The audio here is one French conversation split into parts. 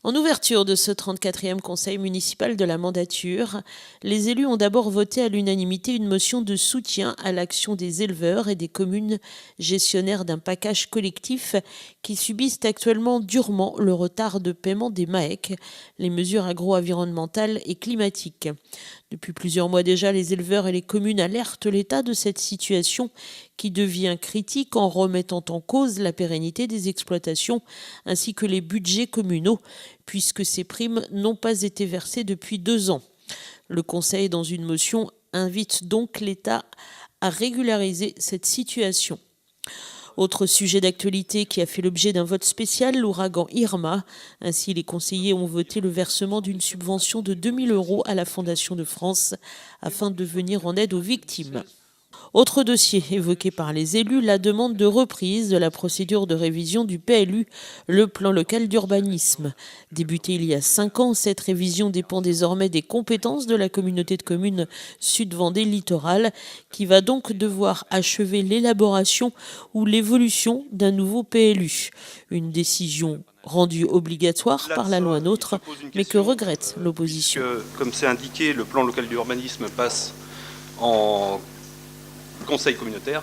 En ouverture de ce 34e conseil municipal de la mandature, les élus ont d'abord voté à l'unanimité une motion de soutien à l'action des éleveurs et des communes gestionnaires d'un package collectif qui subissent actuellement durement le retard de paiement des MAEC, les mesures agro-environnementales et climatiques. Depuis plusieurs mois déjà, les éleveurs et les communes alertent l'État de cette situation qui devient critique en remettant en cause la pérennité des exploitations ainsi que les budgets communaux, puisque ces primes n'ont pas été versées depuis 2 ans. Le Conseil, dans une motion, invite donc l'État à régulariser cette situation. Autre sujet d'actualité qui a fait l'objet d'un vote spécial, l'ouragan Irma. Ainsi, les conseillers ont voté le versement d'une subvention de 2 000 € à la Fondation de France afin de venir en aide aux victimes. Autre dossier évoqué par les élus, la demande de reprise de la procédure de révision du PLU, le plan local d'urbanisme. Débutée il y a 5 ans, cette révision dépend désormais des compétences de la communauté de communes Sud-Vendée Littoral, qui va donc devoir achever l'élaboration ou l'évolution d'un nouveau PLU. Une décision rendue obligatoire par la loi NOTRe, mais que regrette l'opposition. Comme c'est indiqué, le plan local d'urbanisme passe en conseil communautaire,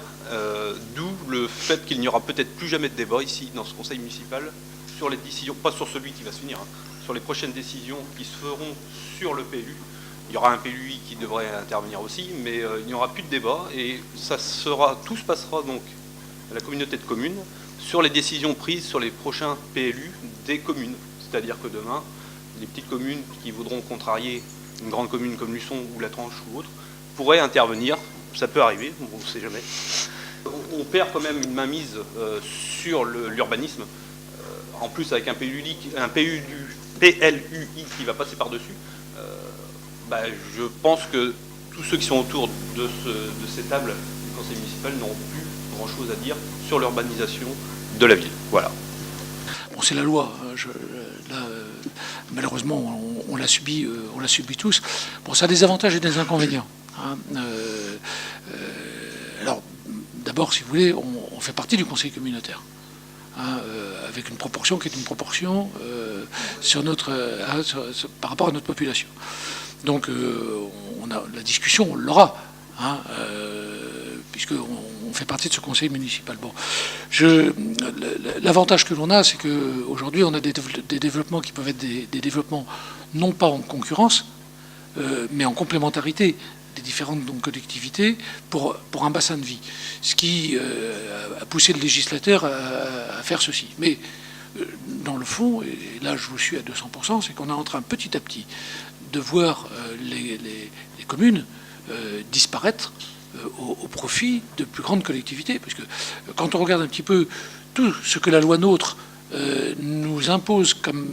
d'où le fait qu'il n'y aura peut-être plus jamais de débat ici dans ce conseil municipal sur les décisions, pas sur celui qui va se finir, sur les prochaines décisions qui se feront sur le PLU. Il y aura un PLUI qui devrait intervenir aussi, mais il n'y aura plus de débat et tout se passera donc à la communauté de communes sur les décisions prises sur les prochains PLU des communes. C'est-à-dire que demain, les petites communes qui voudront contrarier une grande commune comme Luçon ou La Tranche ou autre pourraient intervenir. Ça peut arriver, on ne sait jamais. On perd quand même une mainmise sur l'urbanisme, en plus avec un PLUI qui va passer par-dessus. Je pense que tous ceux qui sont autour de ces tables du conseil municipal n'auront plus grand-chose à dire sur l'urbanisation de la ville. Voilà. Bon, c'est la loi. Malheureusement, on l'a subi tous. Bon, ça a des avantages et des inconvénients. Alors, d'abord, si vous voulez, on fait partie du conseil communautaire, avec une proportion qui est une proportion par rapport à notre population. Donc, la discussion, on l'aura, puisqu'on fait partie de ce conseil municipal. Bon, l'avantage que l'on a, c'est qu'aujourd'hui, on a des développements qui peuvent être des développements non pas en concurrence, mais en complémentarité des différentes collectivités pour un bassin de vie. Ce qui a poussé le législateur à faire ceci. Mais dans le fond, et là je vous suis à 200%, c'est qu'on est en train petit à petit de voir les communes disparaître au profit de plus grandes collectivités. Parce que quand on regarde un petit peu tout ce que la loi NOTRe nous impose comme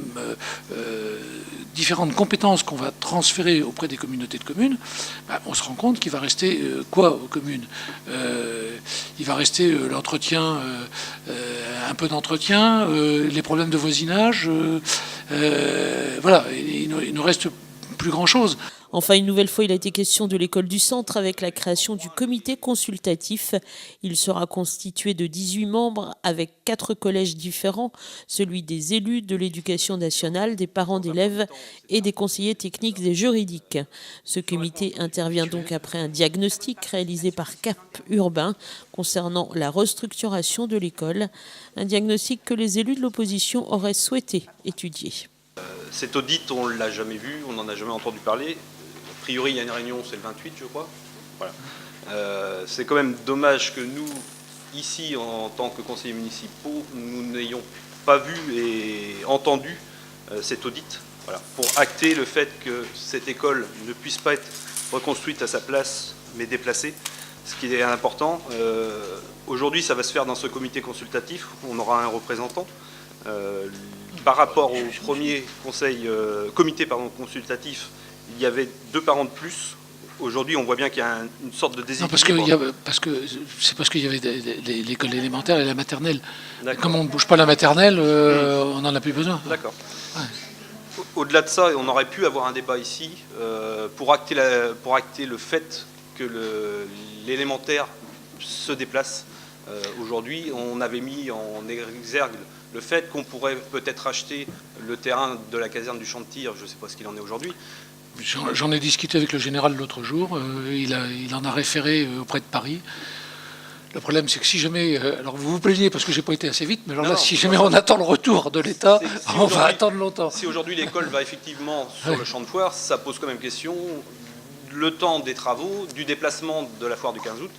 différentes compétences qu'on va transférer auprès des communautés de communes, on se rend compte qu'il va rester quoi aux communes? Il va rester l'entretien, un peu d'entretien, les problèmes de voisinage, voilà, il ne reste plus grand-chose. Enfin, une nouvelle fois, il a été question de l'école du centre avec la création du comité consultatif. Il sera constitué de 18 membres avec 4 collèges différents, celui des élus, de l'éducation nationale, des parents d'élèves et des conseillers techniques et juridiques. Ce comité intervient donc après un diagnostic réalisé par Cap Urbain concernant la restructuration de l'école, un diagnostic que les élus de l'opposition auraient souhaité étudier. Cet audit, on ne l'a jamais vu, on n'en a jamais entendu parler. A priori, il y a une réunion, c'est le 28, je crois. Voilà. C'est quand même dommage que nous, ici, en tant que conseillers municipaux, nous n'ayons pas vu et entendu cet audit, voilà, pour acter le fait que cette école ne puisse pas être reconstruite à sa place, mais déplacée, ce qui est important. Aujourd'hui, ça va se faire dans ce comité consultatif, où on aura un représentant. Par rapport au premier comité consultatif, il y avait 2 parents de plus. Aujourd'hui, on voit bien qu'il y a une sorte de déséquilibre. Non, parce qu'il y avait l'école élémentaire et la maternelle. Comme on ne bouge pas la maternelle, on n'en a plus besoin. D'accord. Ouais. Au-delà de ça, on aurait pu avoir un débat ici pour acter le fait que l'élémentaire se déplace. Aujourd'hui, on avait mis en exergue Le fait qu'on pourrait peut-être acheter le terrain de la caserne du champ de tir, je ne sais pas ce qu'il en est aujourd'hui. J'en ai discuté avec le général l'autre jour, il en a référé auprès de Paris. Le problème, c'est que si jamais... alors vous vous plaignez parce que j'ai pas été assez vite, mais alors là, si jamais on attend le retour de l'État, on va attendre longtemps. Si aujourd'hui l'école va effectivement sur le champ de foire, ça pose quand même question. Le temps des travaux, du déplacement de la foire du 15 août,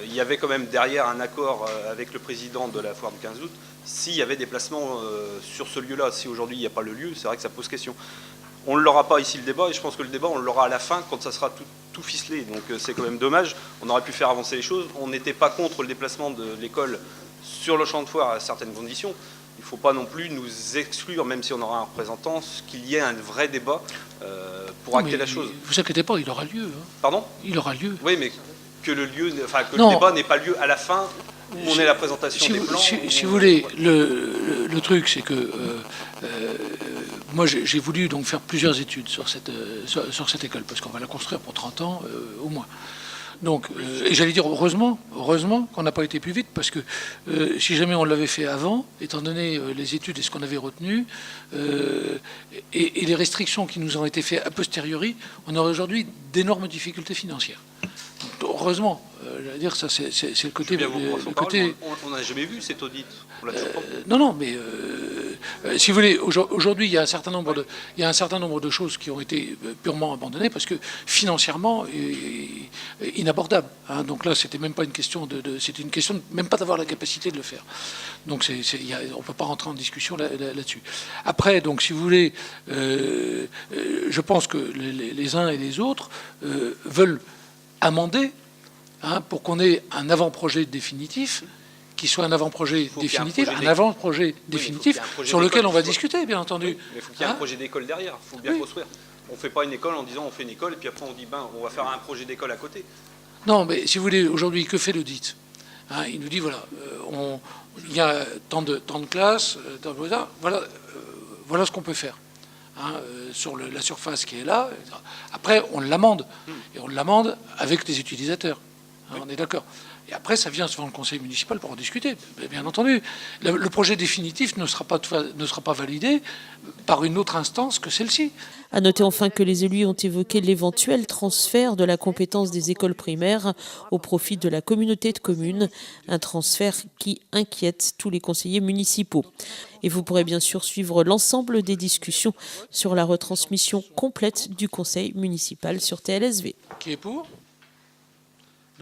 il y avait quand même derrière un accord avec le président de la foire du 15 août, s'il y avait déplacement sur ce lieu-là. Si aujourd'hui il n'y a pas le lieu, c'est vrai que ça pose question. On ne l'aura pas ici le débat, et je pense que le débat, on l'aura à la fin, quand ça sera tout ficelé. Donc c'est quand même dommage. On aurait pu faire avancer les choses. On n'était pas contre le déplacement de l'école sur le champ de foire à certaines conditions. Il ne faut pas non plus nous exclure, même si on aura un représentant, qu'il y ait un vrai débat pour acter la chose. Vous inquiétez pas, il aura lieu. Hein. Pardon ? Il aura lieu. Oui, mais que le débat n'ait pas lieu à la fin, où on ait la présentation des plans. Si vous voulez, le truc, c'est que moi, j'ai voulu donc faire plusieurs études sur cette école, parce qu'on va la construire pour 30 ans au moins. Donc, et j'allais dire heureusement qu'on n'a pas été plus vite, parce que si jamais on l'avait fait avant, étant donné les études et ce qu'on avait retenu, et les restrictions qui nous ont été faites a posteriori, on aurait aujourd'hui d'énormes difficultés financières. Donc, heureusement, je veux dire, ça c'est le côté. On n'a jamais vu cet audit. On l'a toujours pas. Non, mais si vous voulez, aujourd'hui, il y a un certain nombre de choses qui ont été purement abandonnées parce que financièrement inabordables. Hein. Donc là, c'était même pas une question c'était une question de même pas d'avoir la capacité de le faire. Donc on peut pas rentrer en discussion là-dessus. Après, donc si vous voulez, je pense que les uns et les autres veulent amender, hein, pour qu'on ait un avant-projet définitif, qui soit un avant-projet définitif, sur lequel on va discuter, bien entendu. Oui, mais il faut qu'il y ait un projet d'école derrière, il faut bien construire. On ne fait pas une école en disant on fait une école, et puis après on dit on va faire un projet d'école à côté. Non, mais si vous voulez, aujourd'hui, que fait l'audit, hein, il nous dit, voilà, il y a tant de classes, voilà ce qu'on peut faire. Hein, sur la surface qui est là. Après, on l'amende. Et on l'amende avec les utilisateurs. Hein, on est d'accord. Et après, ça vient devant le conseil municipal pour en discuter. Bien entendu, le projet définitif ne sera pas validé par une autre instance que celle-ci. À noter enfin que les élus ont évoqué l'éventuel transfert de la compétence des écoles primaires au profit de la communauté de communes, un transfert qui inquiète tous les conseillers municipaux. Et vous pourrez bien sûr suivre l'ensemble des discussions sur la retransmission complète du conseil municipal sur TLSV. Qui est pour ?